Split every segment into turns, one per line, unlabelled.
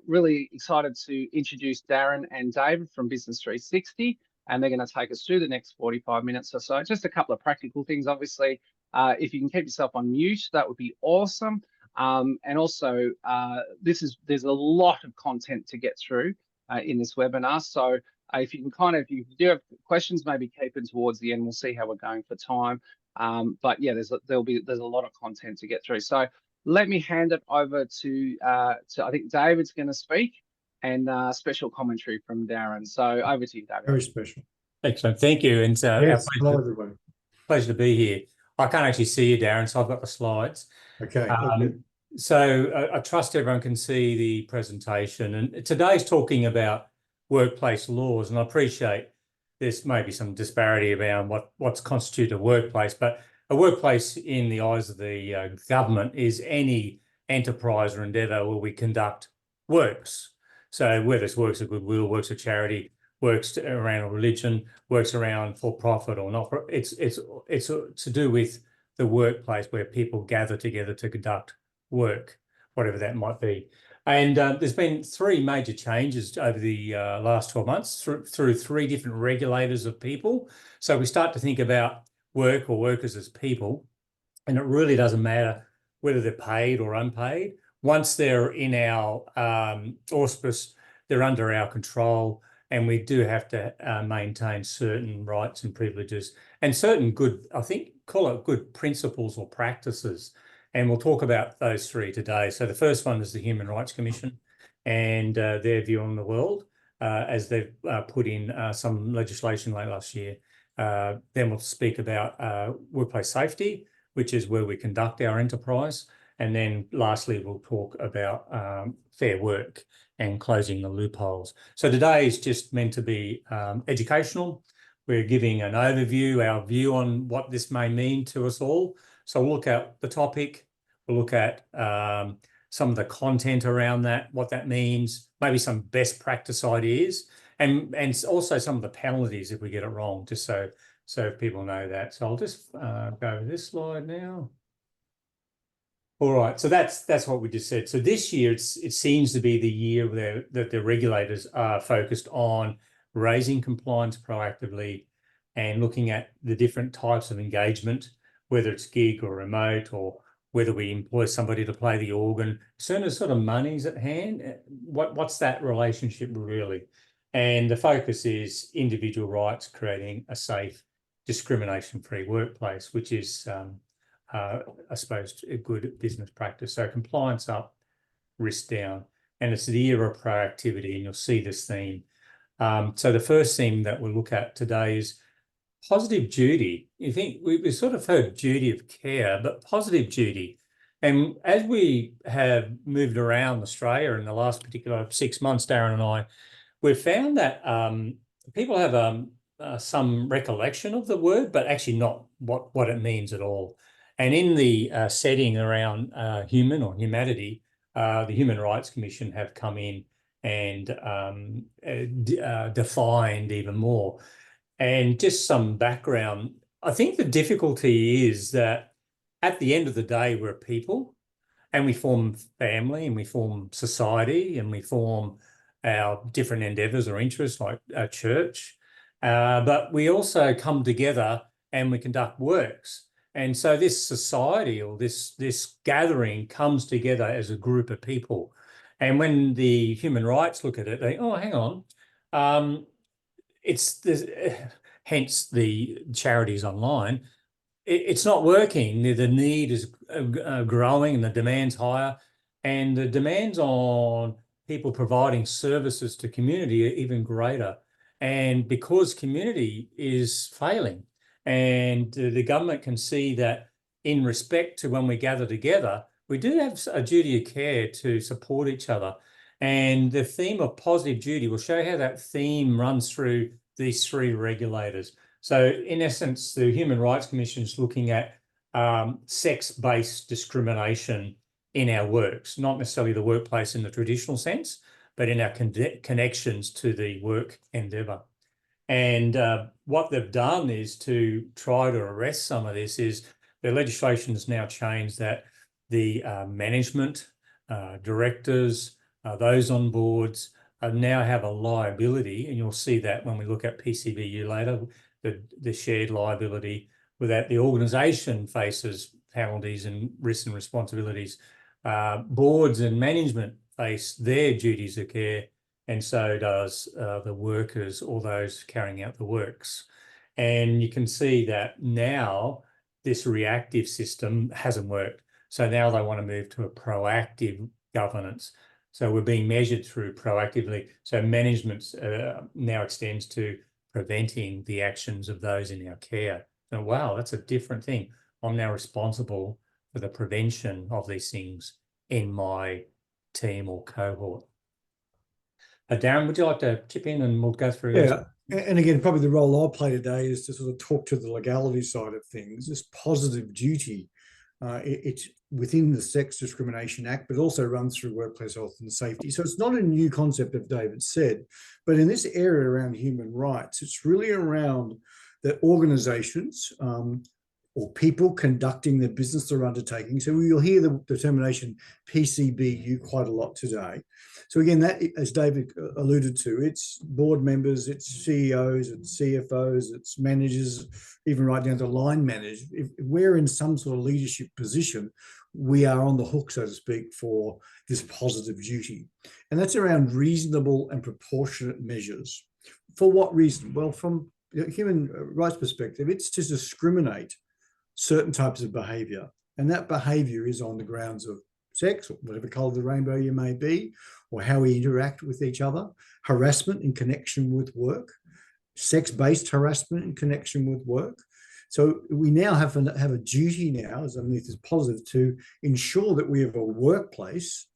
really excited to introduce Darren and David from Business 360, and they're going to take us through the next 45 minutes or so. Just a couple of practical things, obviously. If you can keep yourself on mute, that would be awesome. And also, there's a lot of content to get through in this webinar. So if you can if you do have questions, maybe keep them towards the end. We'll see how we're going for time. But yeah, there's a lot of content to get through. So let me hand it over to I think David's going to speak, and special commentary from Darren. So over to you, David.
Very special.
Excellent. Thank you. And
yes, hello, everyone.
Pleasure to be here. I can't actually see you, Darren, so I've got the slides.
Okay.
So I trust everyone can see the presentation. And today's talking about workplace laws, and I appreciate there's maybe some disparity around what's constituted a workplace, but a workplace in the eyes of the government is any enterprise or endeavour where we conduct works. So whether it's works of goodwill, works of charity, works around religion, works around for profit or not, it's to do with the workplace where people gather together to conduct work, whatever that might be. And there's been three major changes over the last 12 months through three different regulators of people. So we start to think about work or workers as people, and it really doesn't matter whether they're paid or unpaid. Once they're in our auspice, they're under our control, and we do have to maintain certain rights and privileges and certain good, I think, call it good principles or practices. And we'll talk about those three today. So the first one is the Human Rights Commission and their view on the world as they've put in some legislation late last year. Then we'll speak about workplace safety, which is where we conduct our enterprise. And then lastly, we'll talk about fair work and closing the loopholes. So today is just meant to be educational. We're giving an overview, our view on what this may mean to us all. So we'll look at the topic, we'll look at some of the content around that, what that means, maybe some best practice ideas, and also some of the penalties if we get it wrong, just so people know that. So I'll just go to this slide now. All right, so that's what we just said. So this year, it seems to be the year that the regulators are focused on raising compliance proactively and looking at the different types of engagement, whether it's gig or remote, or whether we employ somebody to play the organ. As soon as sort of money's at hand, what's that relationship really? And the focus is individual rights, creating a safe, discrimination-free workplace, which is, I suppose, a good business practice. So compliance up, risk down. And it's the year of proactivity, and you'll see this theme. So the first theme that we'll look at today is positive duty. You think we sort of heard duty of care, but positive duty. And as we have moved around Australia in the last particular 6 months, Darren and I, we've found that people have some recollection of the word, but actually not what it means at all. And in the setting around human or humanity, the Human Rights Commission have come in and defined even more. And just some background, I think the difficulty is that at the end of the day, we're people, and we form family, and we form society, and we form our different endeavours or interests like a church. But we also come together and we conduct works. And so this society or this gathering comes together as a group of people. And when the human rights look at it, they, oh, hang on, it's this, hence the charities online. It's not working. The need is growing and the demand's higher, and the demands on people providing services to community are even greater. And because community is failing, and the government can see that in respect to when we gather together, we do have a duty of care to support each other. And the theme of positive duty will show how that theme runs through these three regulators. So in essence, the Human Rights Commission is looking at sex-based discrimination in our works, not necessarily the workplace in the traditional sense, but in our connections to the work endeavour. And what they've done is to try to arrest some of this is the legislation has now changed that the management, directors, those on boards now have a liability, and you'll see that when we look at PCBU later, the shared liability, without the organisation faces penalties and risks and responsibilities. Boards and management face their duties of care, and so does the workers or those carrying out the works. And you can see that now this reactive system hasn't worked. So now they want to move to a proactive governance. So we're being measured through proactively. So management now extends to preventing the actions of those in our care. And wow, that's a different thing. I'm now responsible for the prevention of these things in my team or cohort. Darren, would you like to chip in and we'll go through?
Yeah, and again, probably the role I'll play today is to sort of talk to the legality side of things. This positive duty, it's within the Sex Discrimination Act, but also runs through workplace health and safety. So it's not a new concept, as David said, but in this area around human rights, it's really around the organisations or people conducting the business they're undertaking. So you'll hear the termination PCBU quite a lot today. So again, that, as David alluded to, it's board members, it's CEOs, it's CFOs, it's managers, even right down to line managers. If we're in some sort of leadership position, we are on the hook, so to speak, for this positive duty. And that's around reasonable and proportionate measures. For what reason? Well, from a human rights perspective, it's to discriminate certain types of behaviour. And that behaviour is on the grounds of sex, or whatever colour of the rainbow you may be, or how we interact with each other, harassment in connection with work, sex-based harassment in connection with work. So we now have a duty now, as underneath is positive, to ensure that we have a workplace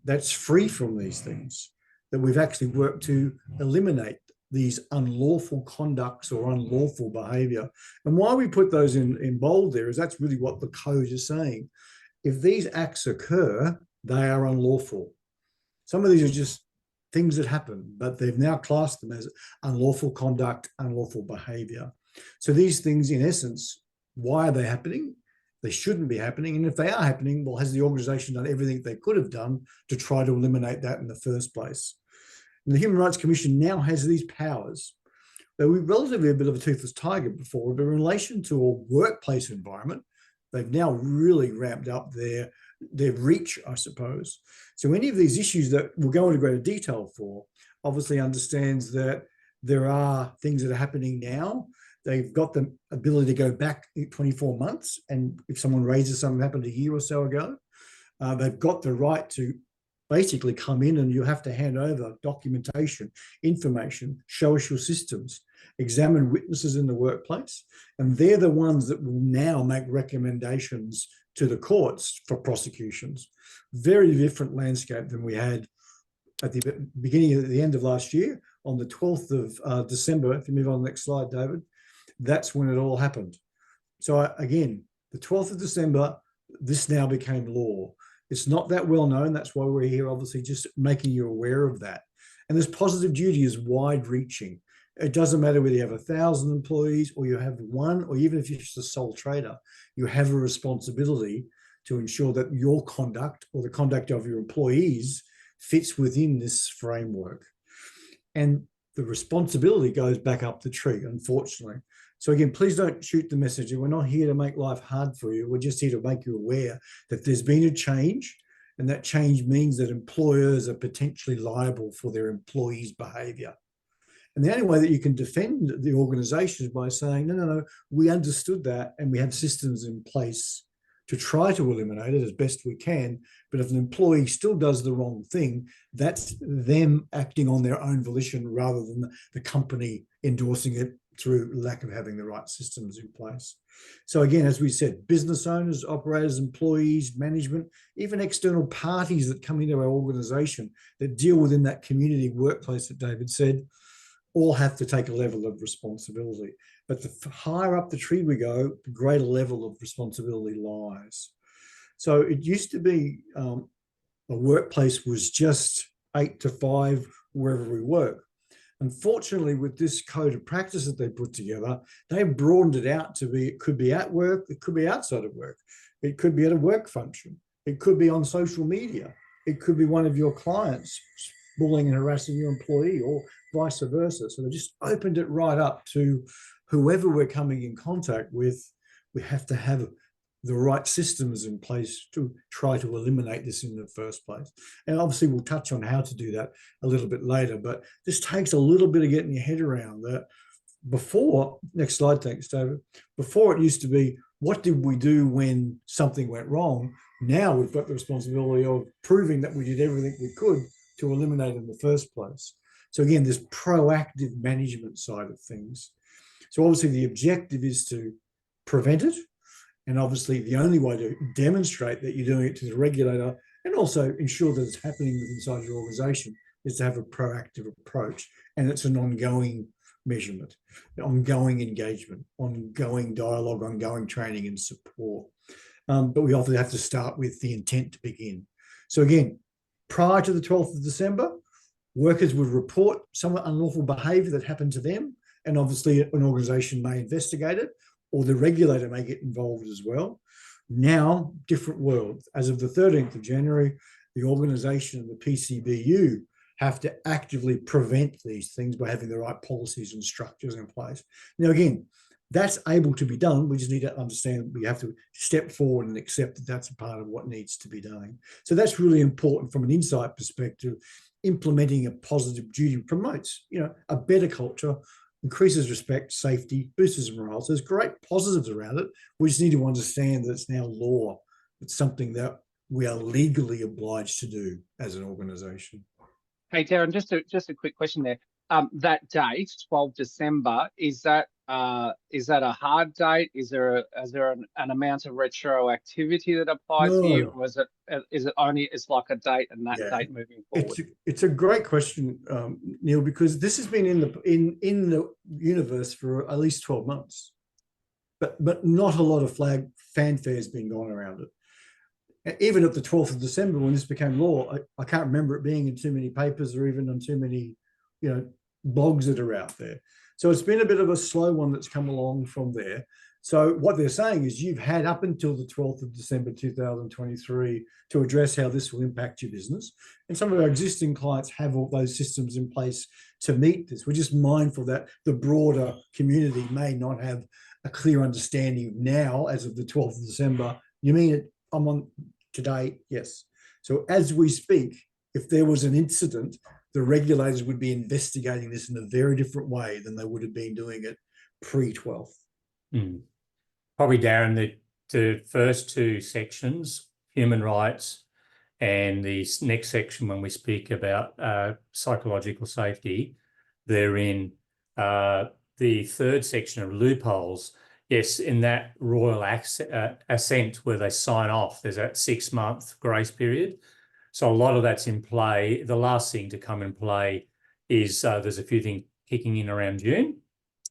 that's free from these things, that we've actually worked to eliminate these unlawful conducts or unlawful behaviour. And why we put those in bold there is that's really what the code is saying. If these acts occur, they are unlawful. Some of these are just things that happen, but they've now classed them as unlawful conduct, unlawful behaviour. So these things, in essence, why are they happening? They shouldn't be happening. And if they are happening, well, has the organisation done everything they could have done to try to eliminate that in the first place? And the Human Rights Commission now has these powers. They were relatively a bit of a toothless tiger before, but in relation to a workplace environment, they've now really ramped up their reach, I suppose. So any of these issues that we'll go into greater detail for, obviously understands that there are things that are happening now. They've got the ability to go back 24 months, and if someone raises something that happened a year or so ago, they've got the right to basically come in, and you have to hand over documentation, information, show us your systems, examine witnesses in the workplace, and they're the ones that will now make recommendations to the courts for prosecutions. Very different landscape than we had at the beginning of the end of last year. On the 12th of December, if you move on to the next slide, David, that's when it all happened. So again, the 12th of December, this now became law. It's not that well known. That's why we're here, obviously, just making you aware of that. And this positive duty is wide reaching. It doesn't matter whether you have 1,000 employees or you have one, or even if you're just a sole trader, you have a responsibility to ensure that your conduct or the conduct of your employees fits within this framework. And the responsibility goes back up the tree, unfortunately. So again, please don't shoot the messenger. We're not here to make life hard for you. We're just here to make you aware that there's been a change, and that change means that employers are potentially liable for their employees' behaviour. And the only way that you can defend the organisation is by saying, no, we understood that, and we have systems in place to try to eliminate it as best we can. But if an employee still does the wrong thing, that's them acting on their own volition rather than the company endorsing it through lack of having the right systems in place. So again, as we said, business owners, operators, employees, management, even external parties that come into our organisation that deal within that community workplace that David said, all have to take a level of responsibility. But the higher up the tree we go, the greater level of responsibility lies. So it used to be a workplace was just 8 to 5 wherever we work. Unfortunately, with this code of practice that they put together, they broadened it out to be, it could be at work, it could be outside of work, it could be at a work function, it could be on social media. it could be one of your clients bullying and harassing your employee, or vice versa. So they just opened it right up to whoever we're coming in contact with. We have to have the right systems in place to try to eliminate this in the first place. And obviously we'll touch on how to do that a little bit later, but this takes a little bit of getting your head around that. Before, next slide, thanks, David. Before, it used to be, what did we do when something went wrong? Now we've got the responsibility of proving that we did everything we could to eliminate it in the first place. So again, this proactive management side of things. So obviously the objective is to prevent it. And obviously the only way to demonstrate that you're doing it to the regulator and also ensure that it's happening inside your organization is to have a proactive approach. And it's an ongoing measurement, ongoing engagement, ongoing dialogue, ongoing training and support. But we often have to start with the intent to begin. So again, prior to the 12th of December, workers would report some unlawful behaviour that happened to them, and obviously an organisation may investigate it, or the regulator may get involved as well. Now, different world. As of the 13th of January, the organisation and the PCBU have to actively prevent these things by having the right policies and structures in place. Now, again, that's able to be done. We just need to understand we have to step forward and accept that that's a part of what needs to be done. So that's really important from an insight perspective. Implementing a positive duty promotes, a better culture, increases respect, safety, boosts morale. So there's great positives around it. We just need to understand that it's now law. It's something that we are legally obliged to do as an organisation.
Hey, Darren, just a quick question there. That date, 12 December, is that a hard date? Is there an amount of retroactivity that applies here, or is it only like a date and that date moving forward?
It's a great question, Neil, because this has been in the universe for at least 12 months, but not a lot of fanfare has been going around it. Even at the 12th of December, when this became law, I can't remember it being in too many papers or even on too many, blogs that are out there. So it's been a bit of a slow one that's come along from there. So what they're saying is you've had up until the 12th of December 2023 to address how this will impact your business. And some of our existing clients have all those systems in place to meet this. We're just mindful that the broader community may not have a clear understanding now, as of the 12th of December. You mean it? I'm on today? Yes. So as we speak, if there was an incident, the regulators would be investigating this in a very different way than they would have been doing it pre-12th.
Probably, Darren, the first two sections, human rights, and the next section when we speak about psychological safety, they're in the third section of loopholes. Yes, in that royal assent where they sign off, there's that 6-month grace period. So a lot of that's in play. The last thing to come in play is there's a few things kicking in around June,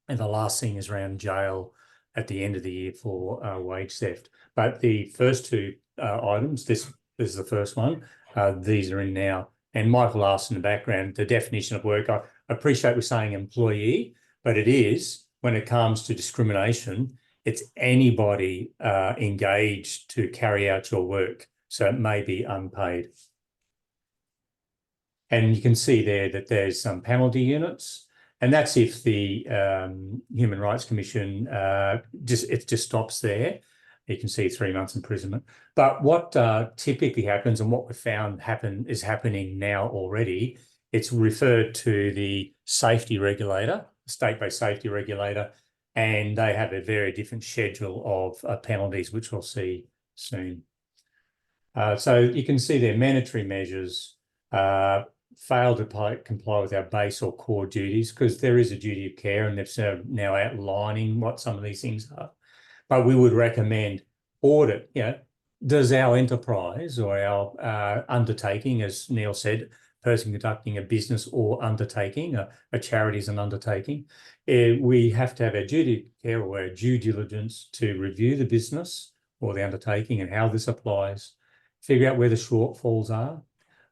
and the last thing is around jail at the end of the year for wage theft. But the first two items, this is the first one, these are in now. And Michael asked in the background, the definition of work, I appreciate we're saying employee, but it is, when it comes to discrimination, it's anybody engaged to carry out your work. So it may be unpaid. And you can see there that there's some penalty units, and that's if the Human Rights Commission just stops there. You can see 3 months imprisonment. But what typically happens, and what we found is happening now already, it's referred to the safety regulator, state-based safety regulator, and they have a very different schedule of penalties, which we'll see soon. So you can see their mandatory measures, fail to comply with our base or core duties, because there is a duty of care, and they're now outlining what some of these things are. But we would recommend audit. Does our enterprise or our undertaking, as Neil said, person conducting a business or undertaking, a charity is an undertaking, we have to have our duty of care or our due diligence to review the business or the undertaking and how this applies, figure out where the shortfalls are,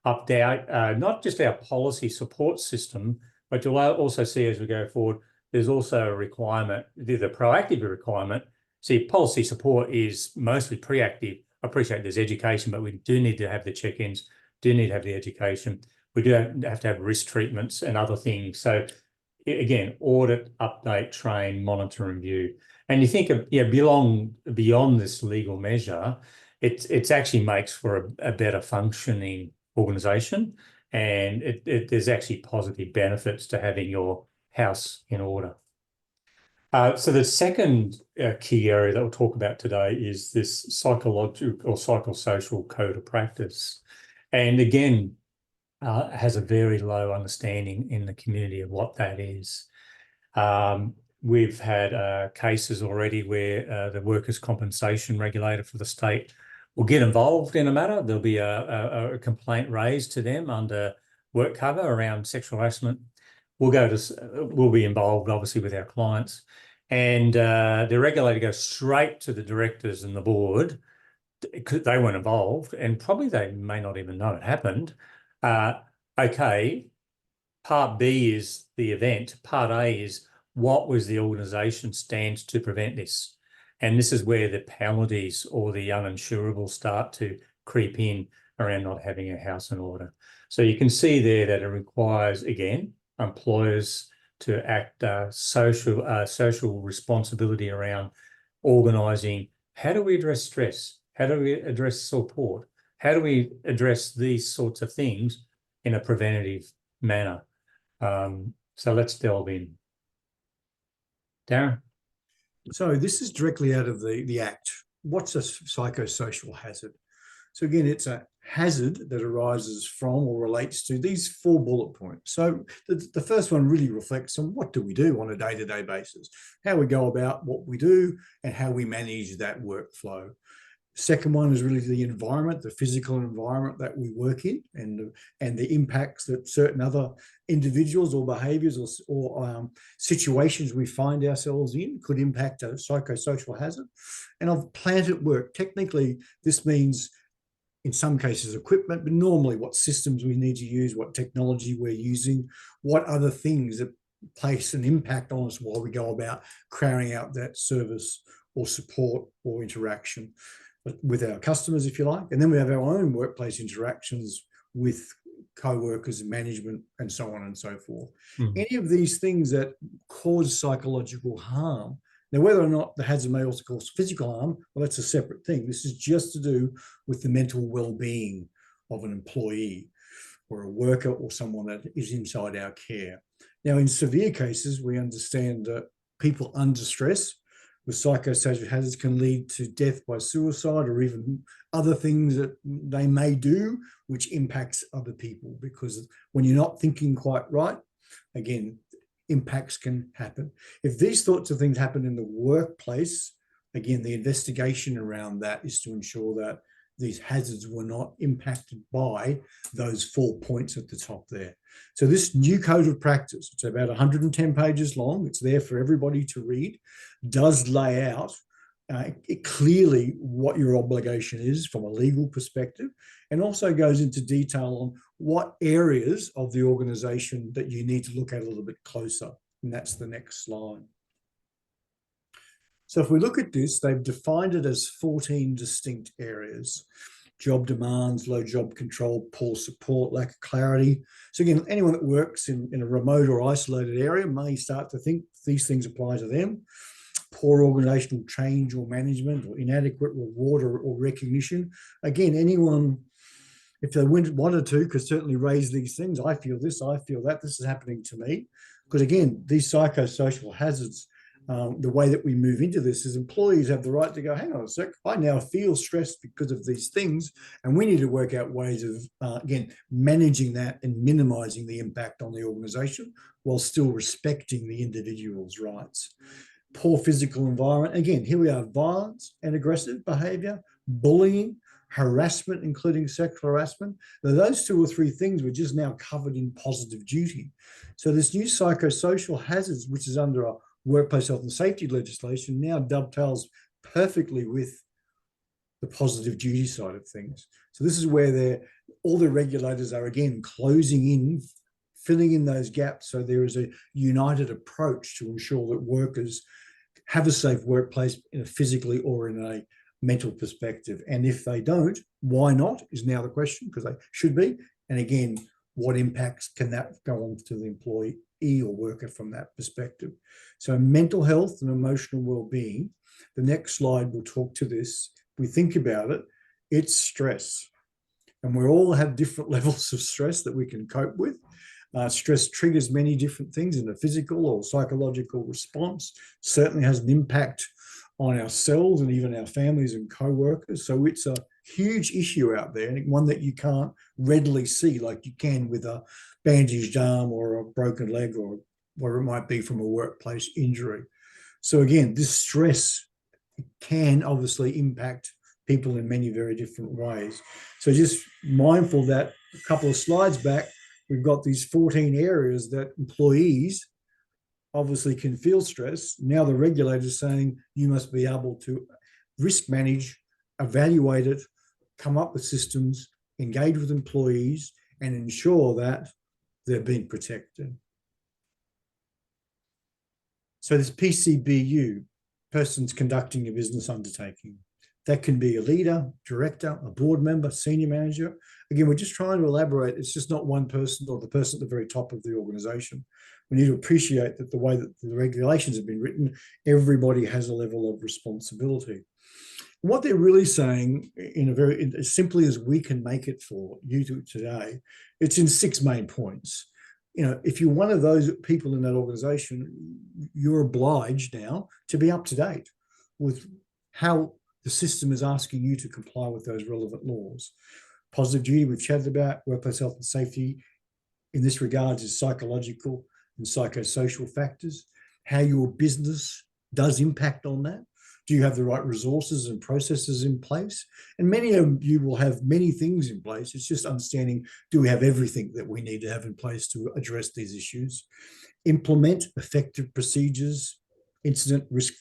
update not just our policy support system, but you'll also see as we go forward, there's also a requirement, the proactive requirement. See, policy support is mostly proactive. I appreciate there's education, but we do need to have the check-ins do need to have the education. We do have to have risk treatments and other things. So again, audit, update, train, monitor, and view. And you think of, beyond this legal measure, it actually makes for a better functioning organisation, and there's actually positive benefits to having your house in order. So the second key area that we'll talk about today is this psychological or psychosocial code of practice. And again, has a very low understanding in the community of what that is. We've had cases already where the workers' compensation regulator for the state will get involved in a matter. There'll be a complaint raised to them under work cover around sexual harassment. We'll be involved, obviously, with our clients. And the regulator goes straight to the directors and the board because they weren't involved, and probably they may not even know it happened. Okay, part B is the event. Part A is what was the organisation stance to prevent this? And this is where the penalties or the uninsurable start to creep in around not having a house in order. So you can see there that it requires, again, employers to act social responsibility around organising. How do we address stress? How do we address support? How do we address these sorts of things in a preventative manner? So let's delve in. Darren?
So this is directly out of the Act. What's a psychosocial hazard? So again, it's a hazard that arises from or relates to these 4 bullet points. So the first one really reflects on what do we do on a day-to-day basis, how we go about what we do and how we manage that workflow. Second one is really the environment, the physical environment that we work in, and the impacts that certain other individuals or behaviours or situations we find ourselves in could impact a psychosocial hazard. And of plant at work, technically this means in some cases equipment, but normally what systems we need to use, what technology we're using, what other things that place an impact on us while we go about carrying out that service or support or interaction with our customers, if you like. And then we have our own workplace interactions with co-workers and management and so on and so forth. Any of these things that cause psychological harm. Now, whether or not the hazard may also cause physical harm, well, that's a separate thing. This is just to do with the mental well-being of an employee or a worker or someone that is inside our care. Now, in severe cases, we understand that people under stress with psychosocial hazards can lead to death by suicide or even other things that they may do, which impacts other people, because when you're not thinking quite right, again, impacts can happen. If these sorts of things happen in the workplace, again, the investigation around that is to ensure that these hazards were not impacted by those 4 points at the top there. So this new code of practice, it's about 110 pages long, it's there for everybody to read, does lay out clearly what your obligation is from a legal perspective, and also goes into detail on what areas of the organisation that you need to look at a little bit closer. And that's the next slide. So if we look at this, they've defined it as 14 distinct areas: job demands, low job control, poor support, lack of clarity. So again, anyone that works in a remote or isolated area may start to think these things apply to them. Poor organisational change or management, or inadequate reward or recognition. Again, anyone, if they wanted to, could certainly raise these things. I feel this, I feel that, this is happening to me. Because again, these psychosocial hazards, the way that we move into this is employees have the right to go, hang on a sec, I now feel stressed because of these things, and we need to work out ways of, again, managing that and minimising the impact on the organisation while still respecting the individual's rights. Poor physical environment. Again, here we are, violence and aggressive behaviour, bullying, harassment, including sexual harassment. Now, those 2 or 3 things were just now covered in positive duty. So this new psychosocial hazards, which is under a workplace health and safety legislation, now dovetails perfectly with the positive duty side of things. So this is where all the regulators are, again, closing in, filling in those gaps, so there is a united approach to ensure that workers have a safe workplace in a physically or in a mental perspective. And if they don't, why not is now the question, because they should be. And again, what impacts can that go on to the employee or worker from that perspective? So mental health and emotional well-being, the next slide will talk to this. If we think about it, it's stress. And we all have different levels of stress that we can cope with. Stress triggers many different things in a physical or psychological response, certainly has an impact on ourselves and even our families and co-workers. So it's a huge issue out there, and one that you can't readily see like you can with a bandaged arm or a broken leg or whatever it might be from a workplace injury. So again, this stress can obviously impact people in many very different ways. So just mindful that a couple of slides back, we've got these 14 areas that employees obviously can feel stress. Now the regulator's saying you must be able to risk manage, evaluate it, come up with systems, engage with employees, and ensure that they're being protected. So this PCBU, persons conducting a business undertaking. That can be a leader, director, a board member, senior manager. Again, we're just trying to elaborate. It's just not one person or the person at the very top of the organization. We need to appreciate that the way that the regulations have been written, everybody has a level of responsibility. What they're really saying, as simply as we can make it for you today, it's in 6 main points. If you're one of those people in that organization, you're obliged now to be up to date with how the system is asking you to comply with those relevant laws. Positive duty, we've chatted about. Workplace health and safety in this regard is psychological and psychosocial factors. How your business does impact on that. Do you have the right resources and processes in place? And many of you will have many things in place. It's just understanding, do we have everything that we need to have in place to address these issues? Implement effective procedures, incident risk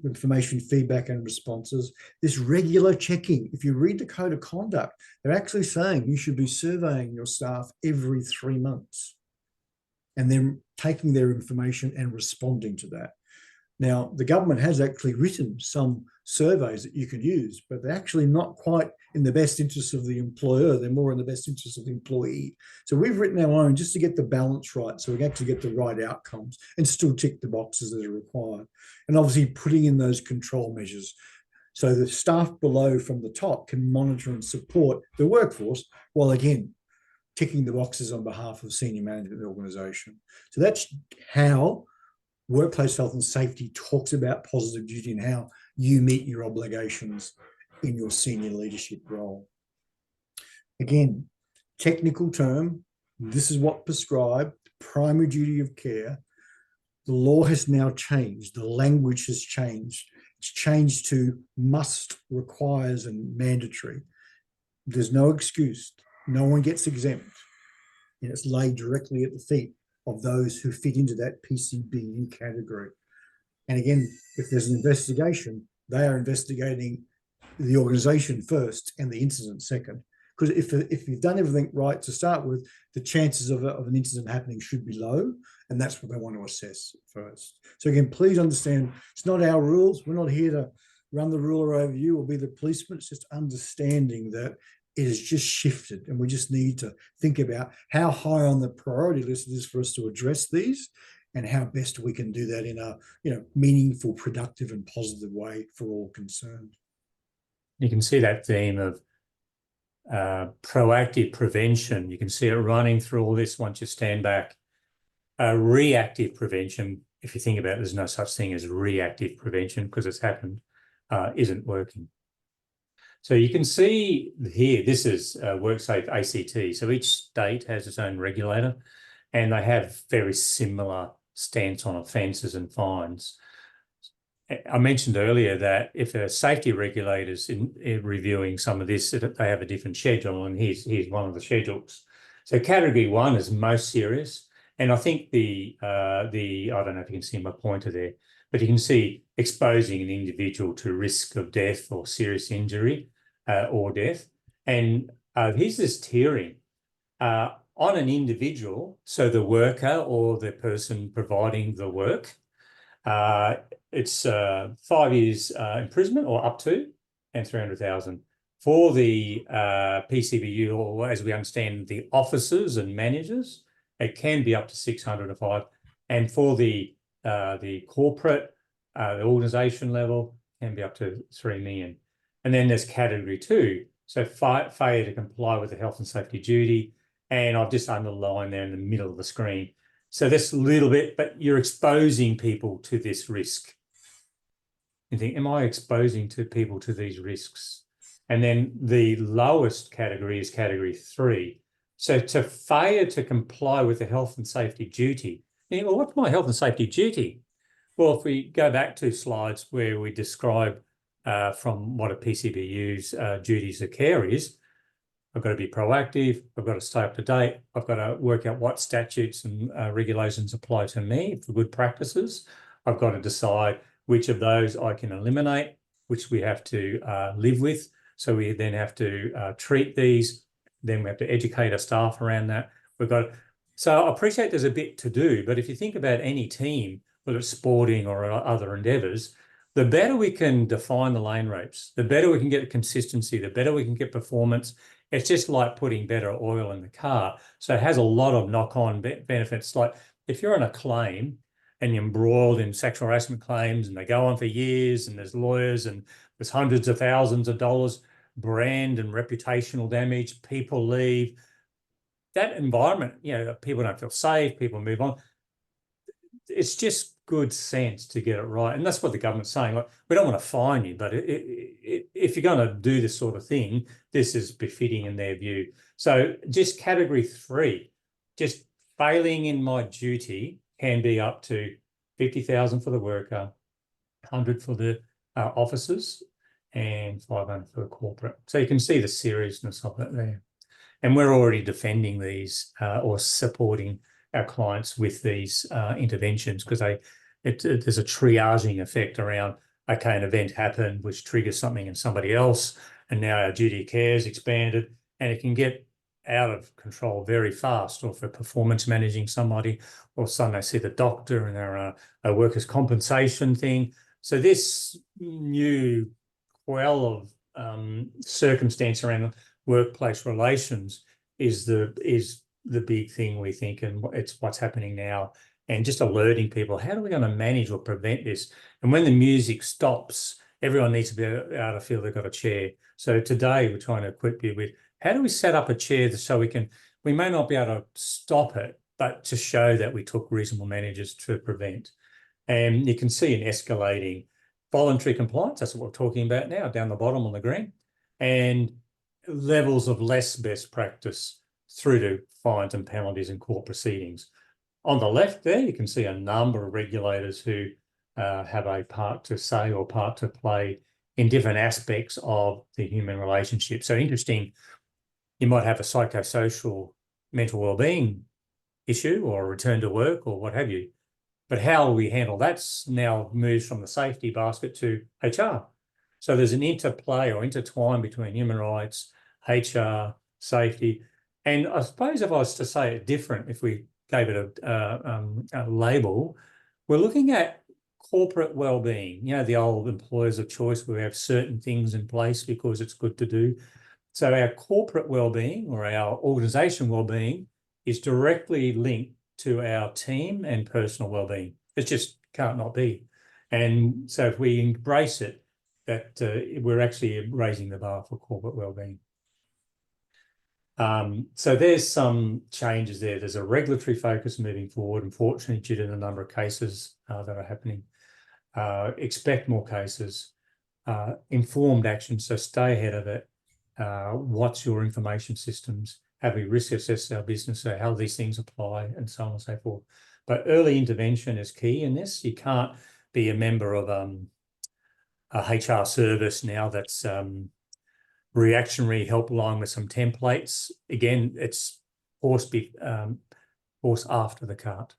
information, feedback and responses. This regular checking. If you read the code of conduct, they're actually saying you should be surveying your staff every 3 months and then taking their information and responding to that. Now, the government has actually written some surveys that you can use, but they're actually not quite in the best interest of the employer. They're more in the best interest of the employee. So we've written our own just to get the balance right, so we actually get the right outcomes and still tick the boxes that are required. And obviously putting in those control measures so the staff below from the top can monitor and support the workforce while, again, ticking the boxes on behalf of senior management of the organisation. So that's how workplace health and safety talks about positive duty and how you meet your obligations in your senior leadership role. Again, technical term, this is what prescribed, primary duty of care. The law has now changed. The language has changed. It's changed to must, requires, and mandatory. There's no excuse. No one gets exempt. And it's laid directly at the feet of those who fit into that PCBU category. And again, if there's an investigation, they are investigating the organisation first and the incident second. Because if you've done everything right to start with, the chances of an incident happening should be low, and that's what they want to assess first. So again, please understand, it's not our rules. We're not here to run the ruler over you or be the policeman. It's just understanding that it has just shifted, and we just need to think about how high on the priority list it is for us to address these and how best we can do that in a meaningful, productive and positive way for all concerned.
You can see that theme of proactive prevention. You can see it running through all this once you stand back. Reactive prevention, if you think about it, there's no such thing as reactive prevention because it's happened, isn't working. So you can see here, this is WorkSafe ACT. So each state has its own regulator and they have very similar stance on offences and fines. I mentioned earlier that if a safety regulator's in reviewing some of this, they have a different schedule, and here's one of the schedules. So category 1 is most serious. And I think I don't know if you can see my pointer there, but you can see exposing an individual to risk of death or serious injury or death. And here's this tiering on an individual, so the worker or the person providing the work. it's 5 years imprisonment or up to, and 300,000. For the PCBU, or as we understand, the officers and managers, it can be up to 600 or 5. And for the corporate, the organisation level, can be up to 3 million. And then there's category 2. So failure to comply with the health and safety duty. And I've just underlined there in the middle of the screen. So this little bit, but you're exposing people to this risk. You think, am I exposing people to these risks? And then the lowest category is category 3. So to failure to comply with the health and safety duty. You think, well, what's my health and safety duty? Well, if we go back 2 slides where we describe from what a PCBU's duties of care is, I've got to be proactive, I've got to stay up to date, I've got to work out what statutes and regulations apply to me for good practices. I've got to decide which of those I can eliminate, which we have to live with. So we then have to treat these, then we have to educate our staff around that. So I appreciate there's a bit to do, but if you think about any team, whether it's sporting or other endeavours, the better we can define the lane ropes, the better we can get consistency, the better we can get performance. It's just like putting better oil in the car. So it has a lot of knock-on benefits. Like if you're on a claim and you're embroiled in sexual harassment claims and they go on for years and there's lawyers and there's hundreds of thousands of dollars, brand and reputational damage, people leave. That environment, people don't feel safe, people move on. It's just good sense to get it right. And that's what the government's saying. Like, we don't want to fine you, but if you're going to do this sort of thing, this is befitting in their view. So just category 3, just failing in my duty can be up to 50,000 for the worker, 100 for the officers, and 500 for the corporate. So you can see the seriousness of it there. And we're already defending these or supporting our clients with these interventions because there's a triaging effect around, okay, an event happened which triggers something in somebody else, and now our duty of care is expanded, and it can get out of control very fast. Or for performance managing somebody, or suddenly they see the doctor and they're a workers' compensation thing. So this new quell of circumstance around workplace relations is the big thing, we think, and it's what's happening now. And just alerting people, how are we going to manage or prevent this? And when the music stops, everyone needs to be able to feel they've got a chair. So today we're trying to equip you with, how do we set up a chair so we may not be able to stop it, but to show that we took reasonable measures to prevent. And you can see an escalating voluntary compliance, that's what we're talking about now, down the bottom on the green, and levels of less best practice through to fines and penalties and court proceedings. On the left there, you can see a number of regulators who have a part to say or part to play in different aspects of the human relationship. So interesting, you might have a psychosocial mental well-being issue or a return to work or what have you. But how we handle that's now moves from the safety basket to HR. So there's an interplay or intertwine between human rights, HR, safety. And I suppose if I was to say it different, if we gave it a label, we're looking at corporate well-being, the old employers of choice where we have certain things in place because it's good to do. So our corporate well-being or our organisation well-being is directly linked to our team and personal well-being. It just can't not be. And so if we embrace it, that we're actually raising the bar for corporate well-being. So there's some changes there. There's a regulatory focus moving forward, unfortunately, due to the number of cases that are happening. Expect more cases. Informed action, so stay ahead of it. What's your information systems? Have we risk assessed our business? So how these things apply and so on and so forth. But early intervention is key in this. You can't be a member of a HR service now that's reactionary helpline with some templates. Again, it's horse after the cart.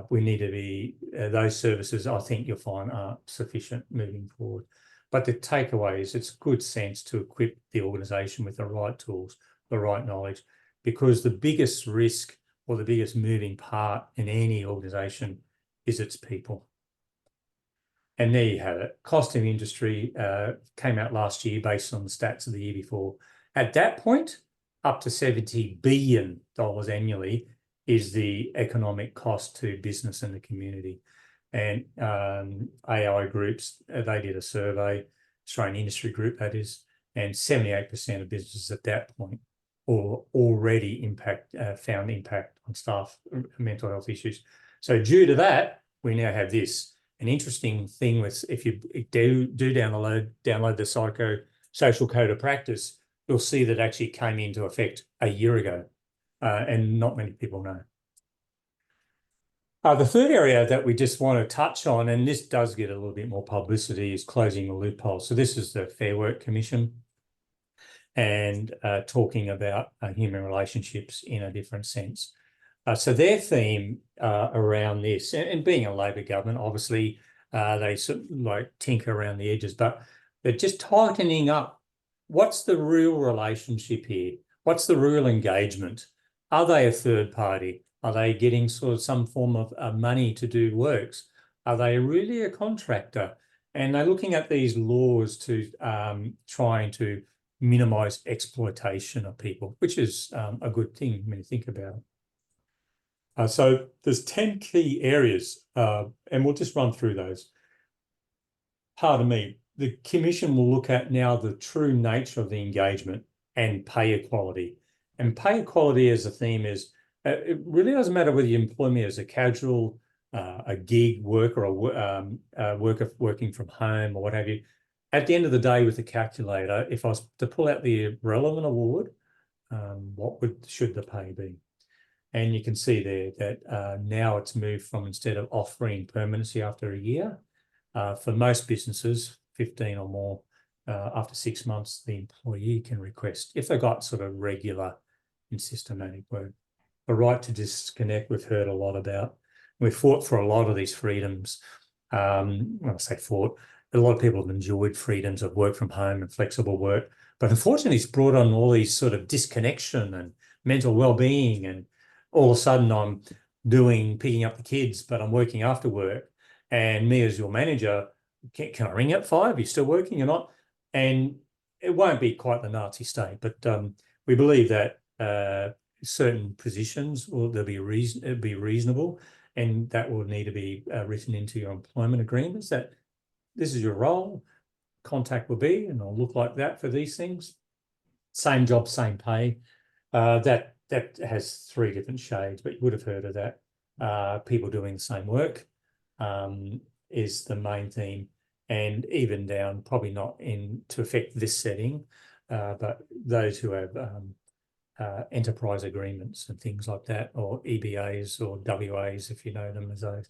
We need to be, those services, I think you'll find aren't sufficient moving forward. But the takeaway is it's good sense to equip the organisation with the right tools, the right knowledge, because the biggest risk or the biggest moving part in any organisation is its people. And there you have it. Cost of industry came out last year based on the stats of the year before. At that point, up to $70 billion annually is the economic cost to business and the community. And AI groups, they did a survey, Australian Industry Group that is, and 78% of businesses at that point or already found impact on staff mental health issues. So due to that, we now have this. An interesting thing with, if you do download the social code of practice, you'll see that actually came into effect a year ago, and not many people know. The third area that we just want to touch on, and this does get a little bit more publicity, is closing the loophole. So this is the Fair Work Commission, and talking about human relationships in a different sense. So their theme around this, and being a Labor government, obviously they sort of like tinker around the edges, but they're just tightening up. What's the real relationship here? What's the real engagement? Are they a third party? Are they getting sort of some form of money to do works? Are they really a contractor? And they're looking at these laws to trying to minimise exploitation of people, which is a good thing when you think about it. So there's 10 key areas, and we'll just run through those. Pardon me. The Commission will look at now the true nature of the engagement and pay equality. And pay equality as a theme is, it really doesn't matter whether you employ me as a casual, a gig worker, or a worker working from home or what have you. At the end of the day, with the calculator, if I was to pull out the relevant award, what should the pay be? And you can see there that now it's moved from, instead of offering permanency after a year, for most businesses, 15 or more, after 6 months, the employee can request, if they've got sort of regular and systematic work. The right to disconnect, we've heard a lot about. We've fought for a lot of these freedoms. When I say fought, a lot of people have enjoyed freedoms of work from home and flexible work, but unfortunately it's brought on all these sort of disconnection and mental well-being, and all of a sudden I'm picking up the kids, but I'm working after work, and me as your manager, can I ring at 5? Are you still working or not? And it won't be quite the Nazi state, but we believe that certain positions will be reasonable, and that will need to be written into your employment agreements, that this is your role, contact will be, and it'll look like that for these things. Same job, same pay. That has 3 different shades, but you would have heard of that. People doing the same work is the main theme, and even down, probably not to affect this setting, but those who have enterprise agreements and things like that, or EBAs or WAs, if you know them as those.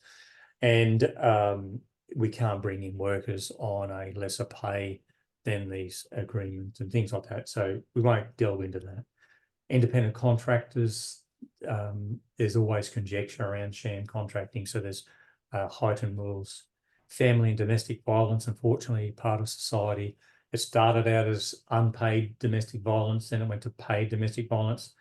And we can't bring in workers on a lesser pay than these agreements and things like that. So we won't delve into that. Independent contractors, there's always conjecture around sham contracting, so there's heightened rules. Family and domestic violence, unfortunately, part of society. It started out as unpaid domestic violence, then it went to paid domestic violence.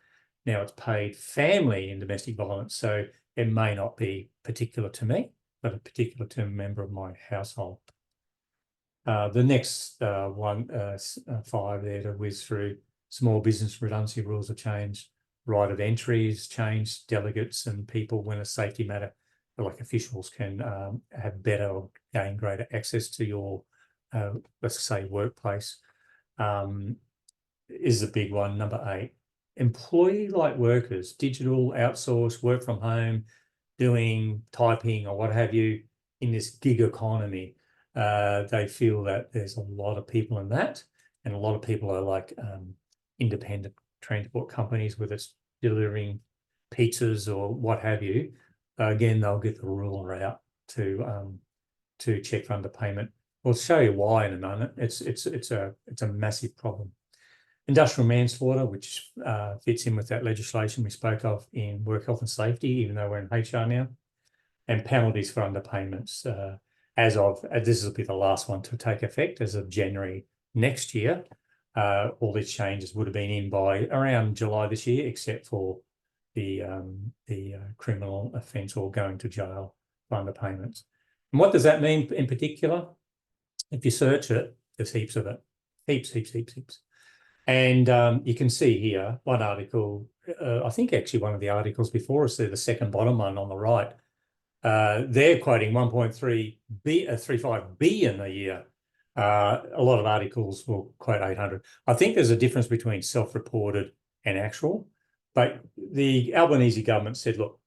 Now it's paid family and domestic violence. So it may not be particular to me, but particular to a member of my household. The next 5 there to whiz through: small business redundancy rules have changed, right of entry has changed, delegates and people, when a safety matter, like officials, can have better or gain greater access to your, let's say, workplace, is a big one. Number 8, employee-like workers, digital, outsourced, work from home, doing typing or what have you in this gig economy. They feel that there's a lot of people in that, and a lot of people are like independent transport companies, whether it's delivering pizzas or what have you. Again, they'll get the ruler out to check for underpayment. We'll show you why in a moment. It's a massive problem. Industrial manslaughter, which fits in with that legislation we spoke of in work health and safety, even though we're in HR now, and penalties for underpayments. This will be the last one to take effect as of January next year. All these changes would have been in by around July this year, except for the criminal offence or going to jail for underpayments. And what does that mean in particular? If you search it, there's heaps of it. Heaps. And you can see here one article, I think actually one of the articles before us there, the second bottom one on the right, they're quoting 1.35 billion a year. A lot of articles will quote 800. I think there's a difference between self-reported and actual, but the Albanese government said, look,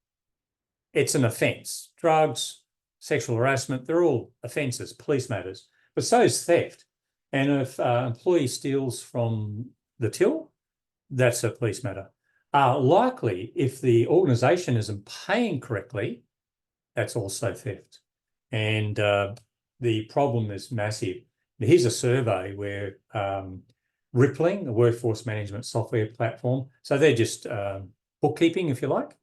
it's an offence. Drugs, sexual harassment, they're all offences, police matters, but so is theft. And if employee steals from the till, that's a police matter. Likely, if the organisation isn't paying correctly, that's also theft. And the problem is massive. Here's a survey where Rippling, a workforce management software platform, so they're just bookkeeping, if you like.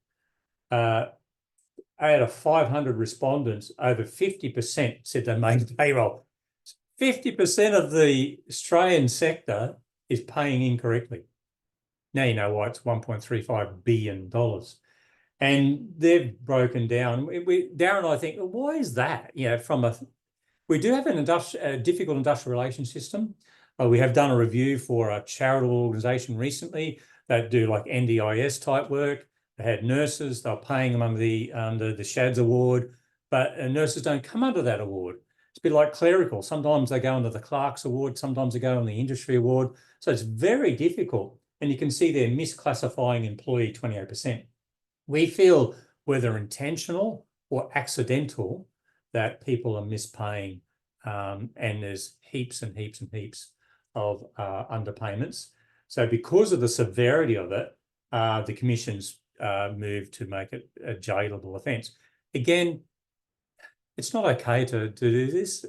Out of 500 respondents, over 50% said they made payroll. 50% of the Australian sector is paying incorrectly. Now you know why it's $1.35 billion. And they've broken down. Darren and I think, well, why is that? You know, we do have a difficult industrial relations system. We have done a review for a charitable organisation recently that do like NDIS type work. They had nurses, they're paying them under the SHADS award, but nurses don't come under that award. It's a bit like clerical. Sometimes they go under the Clerks Award, sometimes they go on the Industry Award. So it's very difficult. And you can see they're misclassifying employee 28%. We feel, whether intentional or accidental, that people are mispaying, and there's heaps and heaps and heaps of underpayments. So because of the severity of it, the Commission's moved to make it a jailable offence. Again, it's not okay to do this.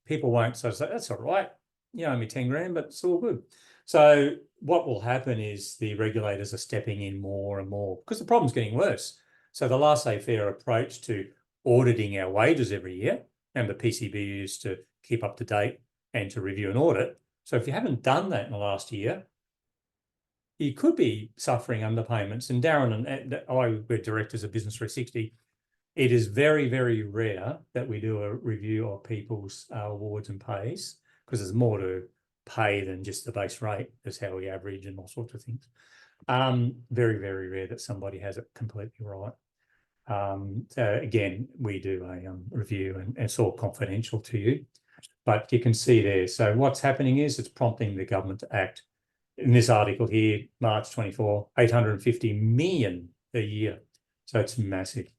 People won't say, that's all right, you owe me 10 grand, but it's all good. So what will happen is the regulators are stepping in more and more because the problem's getting worse. So the laissez-faire approach to auditing our wages every year, and the PCB used to keep up to date and to review and audit. So if you haven't done that in the last year, you could be suffering underpayments. And Darren and I, we're directors of Business 360. It is very, very rare that we do a review of people's awards and pays, because there's more to pay than just the base rate. That's how we average and all sorts of things. Very, very rare that somebody has it completely right. So again, we do a review, and it's all confidential to you, but you can see there. So what's happening is it's prompting the government to act. In this article here, March 24, 850 million a year. So it's massive.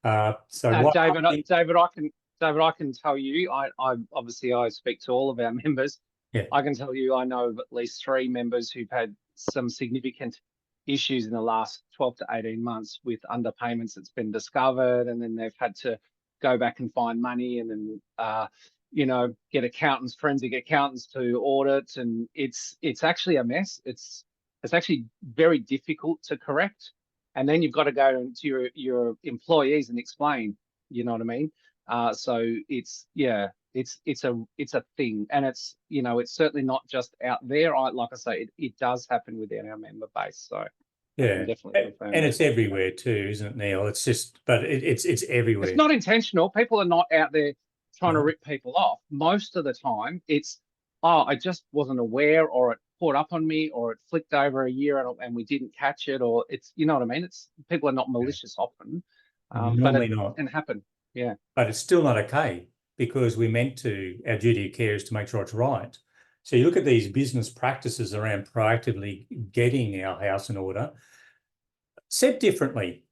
David, I can tell you, I obviously I speak to all of our members.
Yeah.
I can tell you I know of at least 3 members who've had some significant issues in the last 12 to 18 months with underpayments that's been discovered, and then they've had to go back and find money, and then get accountants, forensic accountants to audit, and it's actually a mess. It's actually very difficult to correct. And then you've got to go to your employees and explain, you know what I mean? So it's a thing, and it's certainly not just out there. Like I say, it does happen within our member base. So
yeah,
definitely,
and it's everywhere too, isn't it, Neil? It's just, but it's everywhere.
It's not intentional. People are not out there trying to rip people off. Most of the time, it's I just wasn't aware, or it caught up on me, or it flicked over a year and we didn't catch it, or it's, you know what I mean? It's, people are not malicious often,
Normally
but
not.
can happen. Yeah.
But it's still not okay, because we're meant to, our duty of care is to make sure it's right. So you look at these business practices around proactively getting our house in order. Said differently,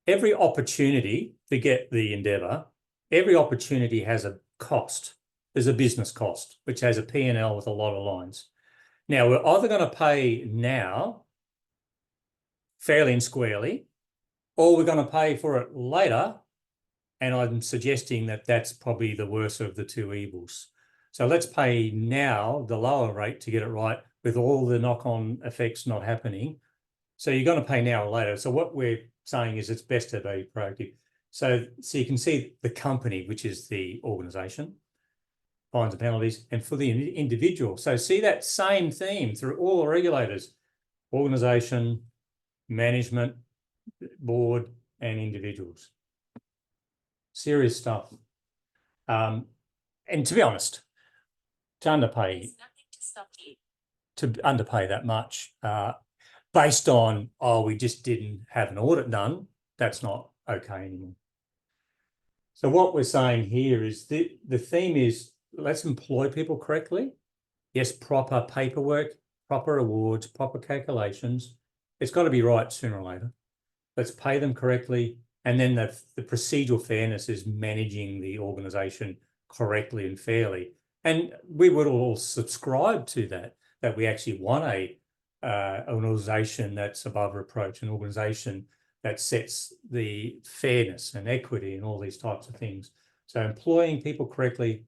every opportunity to get the endeavour, every opportunity has a cost. There's a business cost, which has a P&L with a lot of lines. Now, we're either going to pay now, fairly and squarely, or we're going to pay for it later. And I'm suggesting that that's probably the worst of the two evils. So let's pay now the lower rate to get it right, with all the knock-on effects not happening. So you're going to pay now or later. So what we're saying is it's best to be proactive. So you can see the company, which is the organisation, fines and penalties, and for the individual. So see that same theme through all the regulators: organisation, management, board, and individuals. Serious stuff. And to be honest, to underpay that much based on, oh, we just didn't have an audit done, that's not okay anymore. So what we're saying here is the theme is, let's employ people correctly. Yes, proper paperwork, proper awards, proper calculations. It's got to be right sooner or later. Let's pay them correctly. And then the procedural fairness is managing the organisation correctly and fairly. And we would all subscribe to that we actually want an organisation that's above reproach, an organisation that sets the fairness and equity and all these types of things. So employing people correctly,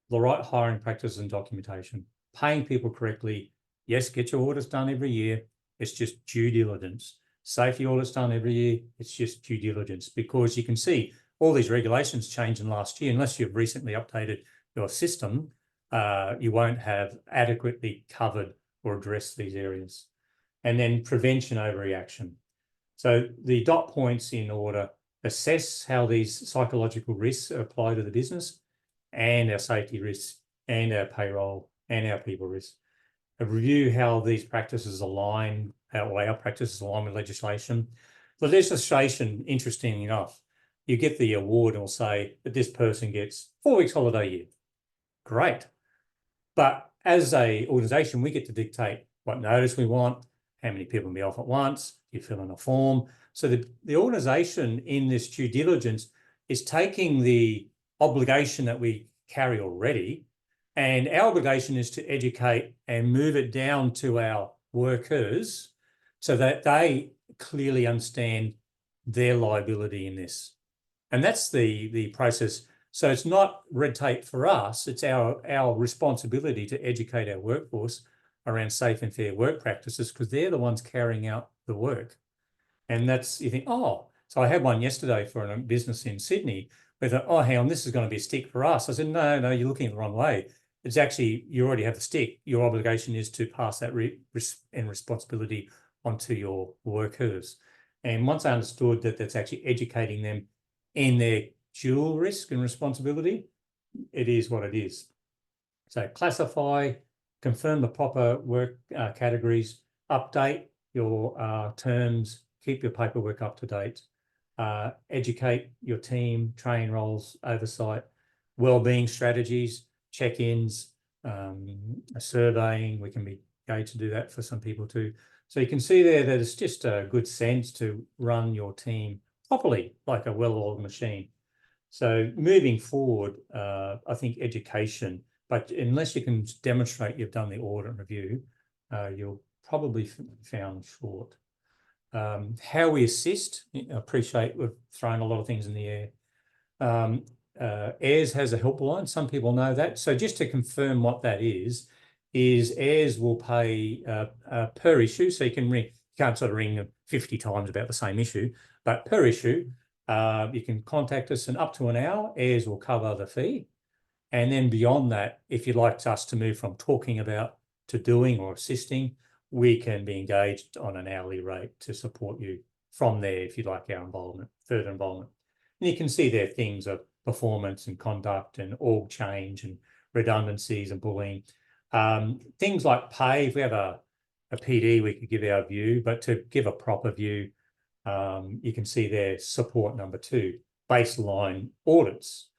the right hiring practices and documentation, paying people correctly. Yes, get your audits done every year. It's just due diligence. Safety audits done every year. It's just due diligence, because you can see all these regulations changed in last year. Unless you've recently updated your system, you won't have adequately covered or addressed these areas. And then prevention over reaction. So the dot points in order: assess how these psychological risks apply to the business and our safety risks and our payroll and our people risks. Review how these practices align, how our practices align with legislation. The legislation, interesting enough, you get the award and will say that this person gets 4 weeks holiday a year. Great. But as a organisation, we get to dictate what notice we want, how many people can be off at once, you fill in a form. So the organisation in this due diligence is taking the obligation that we carry already, and our obligation is to educate and move it down to our workers so that they clearly understand their liability in this. And that's the process. So it's not red tape for us, it's our responsibility to educate our workforce around safe and fair work practices, because they're the ones carrying out the work. And that's, you think, oh, so I had one yesterday for a business in Sydney where they thought, oh, hang on, this is going to be a stick for us. I said, no, you're looking the wrong way. It's actually, you already have the stick. Your obligation is to pass that responsibility onto your workers. And once I understood that that's actually educating them in their dual risk and responsibility, it is what it is. So classify, confirm the proper work categories, update your terms, keep your paperwork up to date, educate your team, train roles, oversight, wellbeing strategies, check-ins, surveying. We can be going to do that for some people too. So you can see there that it's just a good sense to run your team properly, like a well-oiled machine. So moving forward, I think education, but unless you can demonstrate you've done the audit and review, you'll probably found short. How we assist, I appreciate we've thrown a lot of things in the air. AIRS has a helpline. Some people know that. So just to confirm what that is AIRS will pay per issue. So you can ring, you can't sort of ring 50 times about the same issue, but per issue, you can contact us, and up to an hour, AIRS will cover the fee. And then beyond that, if you'd like us to move from talking about to doing or assisting, we can be engaged on an hourly rate to support you from there if you'd like our involvement, further involvement. And you can see there things of performance and conduct and org change and redundancies and bullying. Things like pay, if we have a PD, we could give our view, but to give a proper view, you can see there support number 2, baseline audits.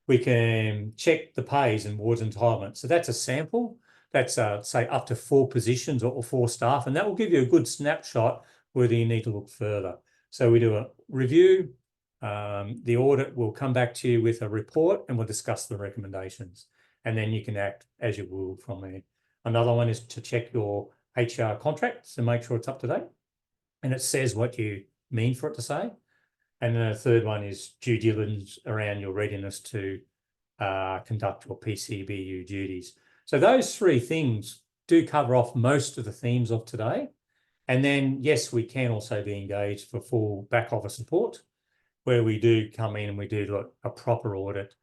We can check the pays and awards entitlements. So that's a sample. That's say up to 4 positions or 4 staff, and that will give you a good snapshot whether you need to look further. So we do a review. The audit will come back to you with a report, and we'll discuss the recommendations, and then you can act as you will from there. Another one is to check your HR contracts and make sure it's up to date, and it says what you mean for it to say. And then a third one is due diligence around your readiness to conduct your PCBU duties. So those 3 things do cover off most of the themes of today. And then, yes, we can also be engaged for full back office support, where we do come in and we do a proper audit.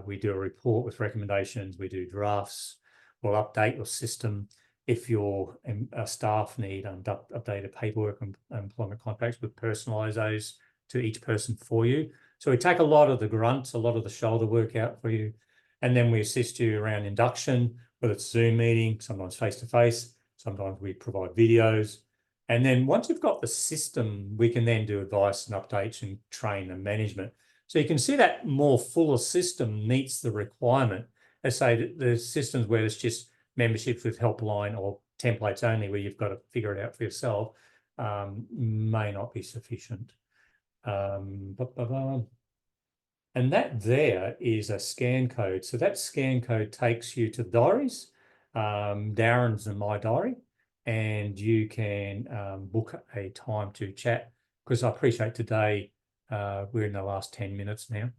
We do a report with recommendations. We do drafts. We'll update your system. If your staff need updated paperwork and employment contracts, we personalise those to each person for you. So we take a lot of the grunts, a lot of the shoulder work out for you, and then we assist you around induction, whether it's Zoom meeting, sometimes face-to-face, sometimes we provide videos. And then once you've got the system, we can then do advice and updates and train and management. So you can see that more fuller system meets the requirement. As say the systems where it's just memberships with helpline or templates only, where you've got to figure it out for yourself, may not be sufficient. And that there is a scan code. So that scan code takes you to diaries, Darren's and my diary, and you can book a time to chat, because I appreciate today, we're in the last 10 minutes now.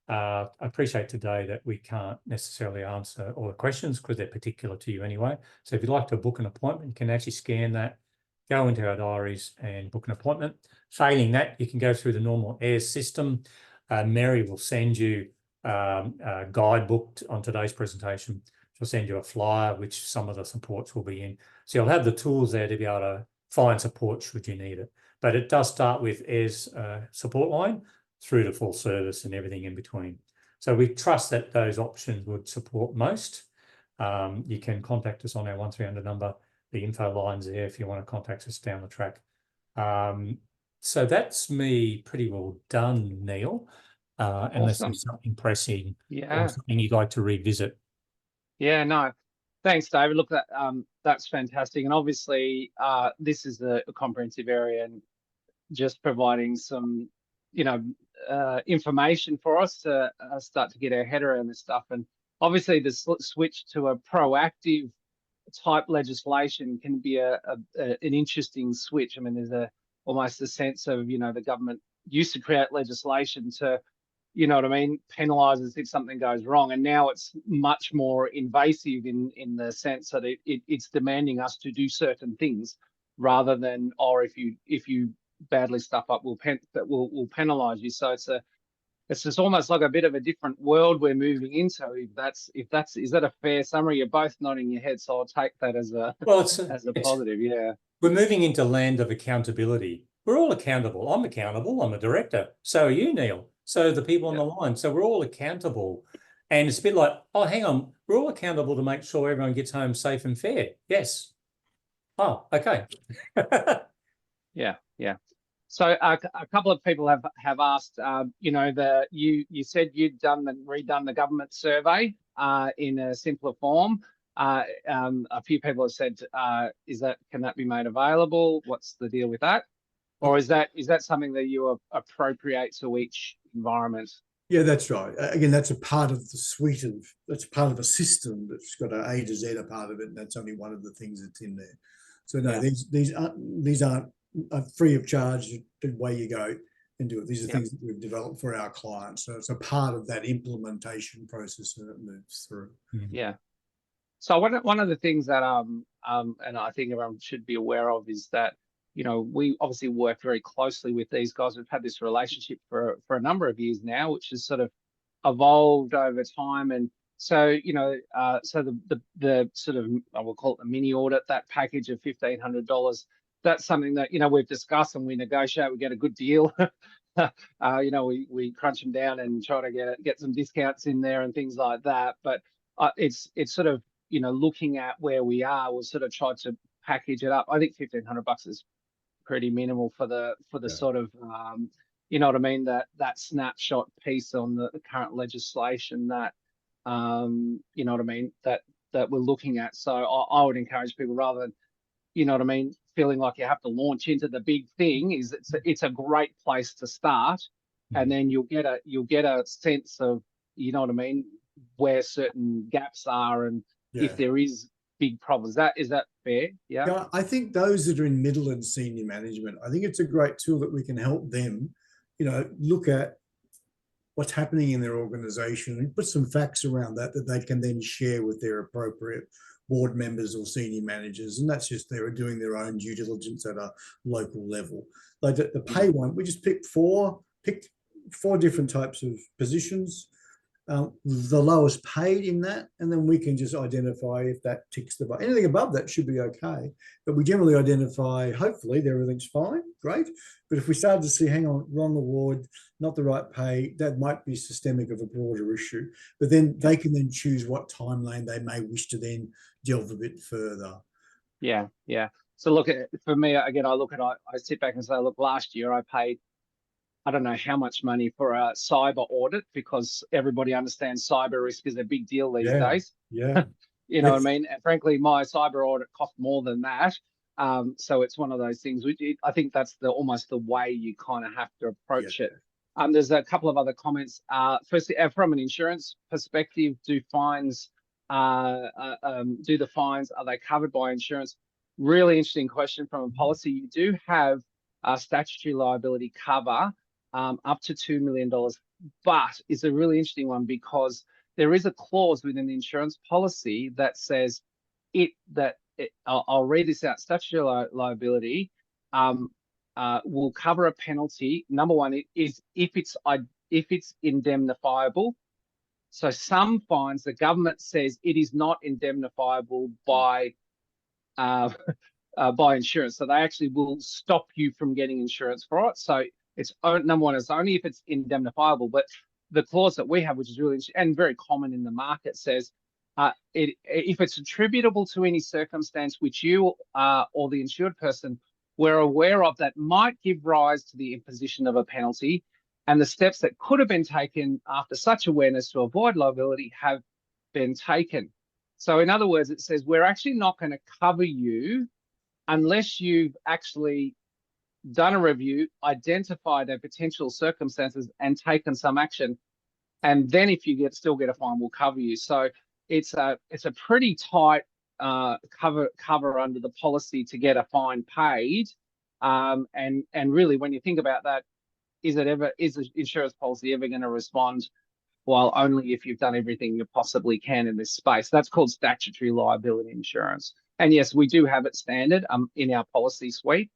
I appreciate today that we can't necessarily answer all the questions because they're particular to you anyway. So if you'd like to book an appointment, you can actually scan that, go into our diaries and book an appointment. Failing that, you can go through the normal AIRS system. Mary will send you a guidebook on today's presentation. She'll send you a flyer, which some of the supports will be in. So you'll have the tools there to be able to find support should you need it. But it does start with AIRS support line through to full service and everything in between. So we trust that those options would support most. You can contact us on our 1300 number. The info line's there if you want to contact us down the track. So that's me pretty well done, Neil, unless there's something pressing or something you'd like to revisit.
Yeah, no, thanks, David. Look, that's fantastic. And obviously, this is a comprehensive area, and just providing some, information for us to start to get our head around this stuff. And obviously, the switch to a proactive type legislation can be an interesting switch. I mean, there's almost a sense of, the government used to create legislation to, penalise us if something goes wrong, and now it's much more invasive in the sense that it's demanding us to do certain things rather than, or if you badly stuff up, we'll penalise you. So it's just almost like a bit of a different world we're moving into. Is that a fair summary? You're both nodding your head, so I'll take that as a positive. Yeah,
we're moving into land of accountability. We're all accountable. I'm accountable. I'm a director. So are you, Neil. So the people on the line. So we're all accountable. And it's a bit like, oh, hang on, we're all accountable to make sure everyone gets home safe and fair. Yes. Oh, okay.
Yeah. So a couple of people have asked, you said you'd redone the government survey in a simpler form. A few people have said, can that be made available? What's the deal with that? Or is that something that you appropriate to each environment?
Yeah, that's right. Again, that's a part of the suite that's part of a system that's got an A to Z a part of it, and that's only one of the things that's in there. So no, these aren't free of charge. Away you go and do it. These are things that we've developed for our clients. So it's a part of that implementation process that it moves through.
Yeah. So one of the things that and I think everyone should be aware of is that, we obviously work very closely with these guys. We've had this relationship for a number of years now, which has sort of evolved over time. And so, so the sort of, I will call it the mini audit, that package of $1,500, that's something that, we've discussed and we negotiate, we get a good deal. We crunch them down and try to get some discounts in there and things like that. But it's sort of, looking at where we are, we'll sort of try to package it up. I think $1,500 is pretty minimal for the sort of, that snapshot piece on the current legislation that, that we're looking at. So I would encourage people, rather than, feeling like you have to launch into the big thing, it's a great place to start, and then you'll get a sense of, where certain gaps are, and if there is big problems. Is that fair? Yeah,
I think those that are in middle and senior management, I think it's a great tool that we can help them, look at what's happening in their organization and put some facts around that they can then share with their appropriate board members or senior managers. And that's just they're doing their own due diligence at a local level. Like the pay one, we just picked four different types of positions. the lowest paid in that, and then we can just identify if that ticks the box. Anything above that should be okay, but we generally identify, hopefully everything's fine, great. But if we start to see, hang on, wrong award, not the right pay, that might be systemic of a broader issue. But then they can then choose what timeline they may wish to then delve a bit further.
Yeah, yeah. So look, for me, again, I sit back and say, look, last year I paid, I don't know how much money for a cyber audit, because everybody understands cyber risk is a big deal these days.
Yeah.
You know what I mean? And frankly, my cyber audit cost more than that. So it's one of those things. I think that's almost the way you kind of have to approach it. There's a couple of other comments. Firstly, from an insurance perspective, do the fines, are they covered by insurance? Really interesting question from a policy. You do have statutory liability cover up to $2 million, but it's a really interesting one because there is a clause within the insurance policy that says I'll read this out. Statutory liability will cover a penalty. Number one, it is if it's indemnifiable. So some fines, the government says it is not indemnifiable by insurance. So they actually will stop you from getting insurance for it. So it's number one, it's only if it's indemnifiable. But the clause that we have, which is really interesting and very common in the market, says if it's attributable to any circumstance which you or the insured person were aware of that might give rise to the imposition of a penalty, and the steps that could have been taken after such awareness to avoid liability have been taken. So in other words, it says we're actually not going to cover you unless you've actually done a review, identified their potential circumstances and taken some action. And then if you still get a fine, we'll cover you. So it's a pretty tight cover under the policy to get a fine paid. And really, when you think about that, is the insurance policy ever going to respond? Well, only if you've done everything you possibly can in this space. That's called statutory liability insurance. And yes, we do have it standard in our policy suite.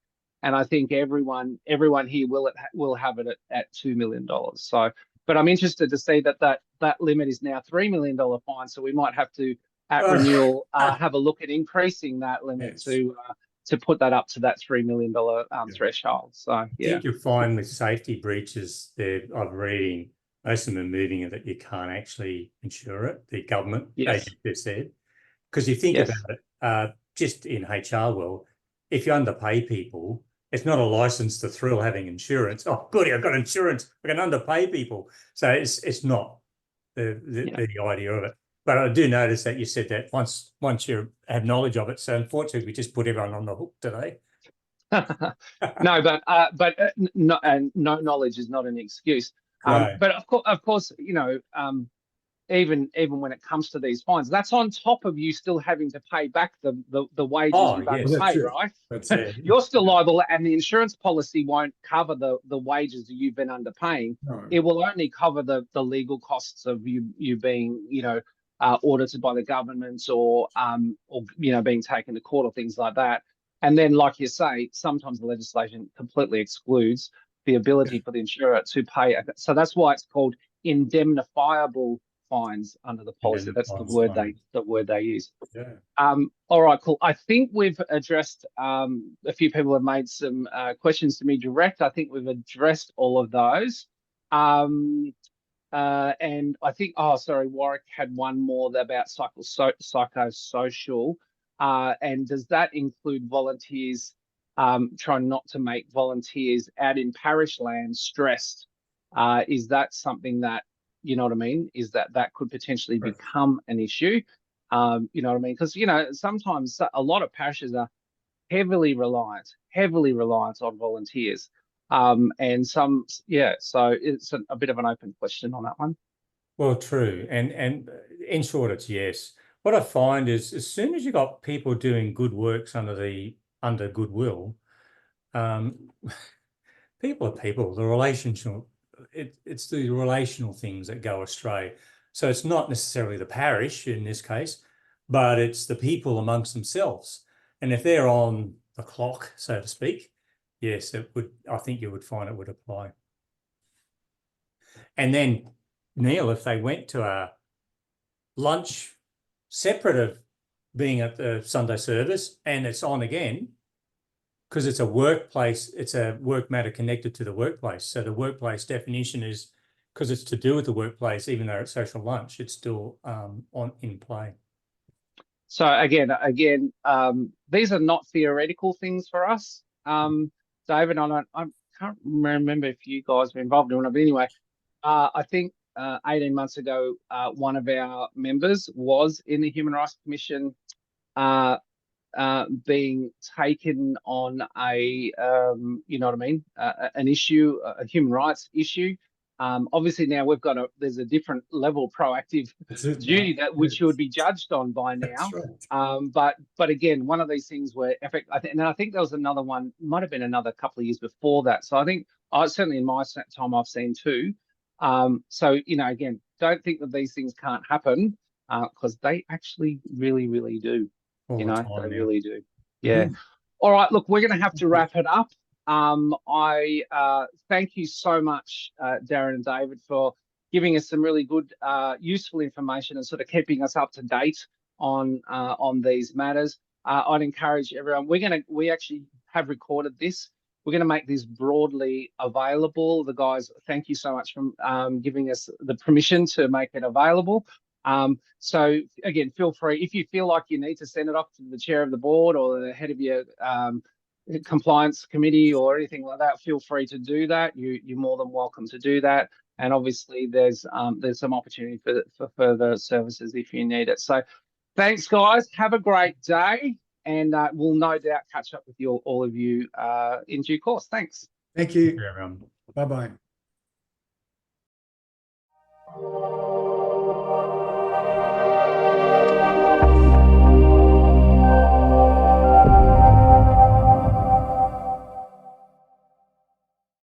And I think everyone here will have it at $2 million. So, but I'm interested to see that limit is now $3 million fine. So we might have to, at renewal, have a look at increasing that limit to put that up to that $3 million threshold. So, yeah.
I think you'll find with safety breaches, I'm reading, most of them are moving it that you can't actually insure it, the government, as you just said. Because you think about it, just in HR world, if you underpay people, it's not a license to thrill having insurance. Oh, goody, I've got insurance. I can underpay people. So it's not the idea of it. But I do notice that you said that once you have knowledge of it. So unfortunately, we just put everyone on the hook today.
No, but no knowledge is not an excuse. But of course, you know, even when it comes to these fines, that's on top of you still having to pay back the wages you've underpaid, right?
That's it.
You're still liable, and the insurance policy won't cover the wages that you've been underpaying. No. It will only cover the legal costs of you being, you know, audited by the government or you know, being taken to court or things like that. And then, like you say, sometimes the legislation completely excludes the ability for the insurer to pay. So that's why it's called indemnifiable fines under the policy. That's the word they use. Yeah. All right, cool. I think we've addressed a few people have made some questions to me direct. I think we've addressed all of those. And I think, Warwick had one more about psychosocial. And does that include volunteers trying not to make volunteers out in parish land stressed? Is that something that, you know what I mean, is that could potentially become an issue? You know what I mean? Because, you know, sometimes a lot of parishes are heavily reliant on volunteers. And some, so it's a bit of an open question on that one.
Well, true. And in short, it's yes. What I find is as soon as you got people doing good works under goodwill, people are people, the relationship, it's the relational things that go astray. So it's not necessarily the parish in this case, but it's the people amongst themselves. And if they're on the clock, so to speak, yes, I think you would find it would apply. And then Neil, if they went to a lunch separate of being at the Sunday service and it's on again, because it's a workplace, it's a work matter connected to the workplace. So the workplace definition is, because it's to do with the workplace, even though it's social lunch, it's still in play.
So again, these are not theoretical things for us. David, I can't remember if you guys were involved in it, but anyway, I think 18 months ago, one of our members was in the Human Rights Commission being taken on a, you know what I mean, an issue, a human rights issue. Obviously now we've got there's a different level of proactive duty that which you would be judged on by now. Right. But again, one of these things where and I think there was another one, might have been another couple of years before that. So I think certainly in my time I've seen two. So, you know, again, don't think that these things can't happen because they actually really, really do. You know, they really do. Yeah. All right. Look, we're going to have to wrap it up. I thank you so much, Darren and David, for giving us some really good, useful information and sort of keeping us up to date on these matters. I'd encourage everyone. We actually have recorded this. We're going to make this broadly available. The guys, thank you so much for giving us the permission to make it available. So again, feel free, if you feel like you need to send it off to the chair of the board or the head of your compliance committee or anything like that, feel free to do that. You're more than welcome to do that. And obviously there's some opportunity for further services if you need it. So thanks, guys. Have a great day. And we'll no doubt catch up with all of you in due course. Thanks.
Thank you. Bye-bye.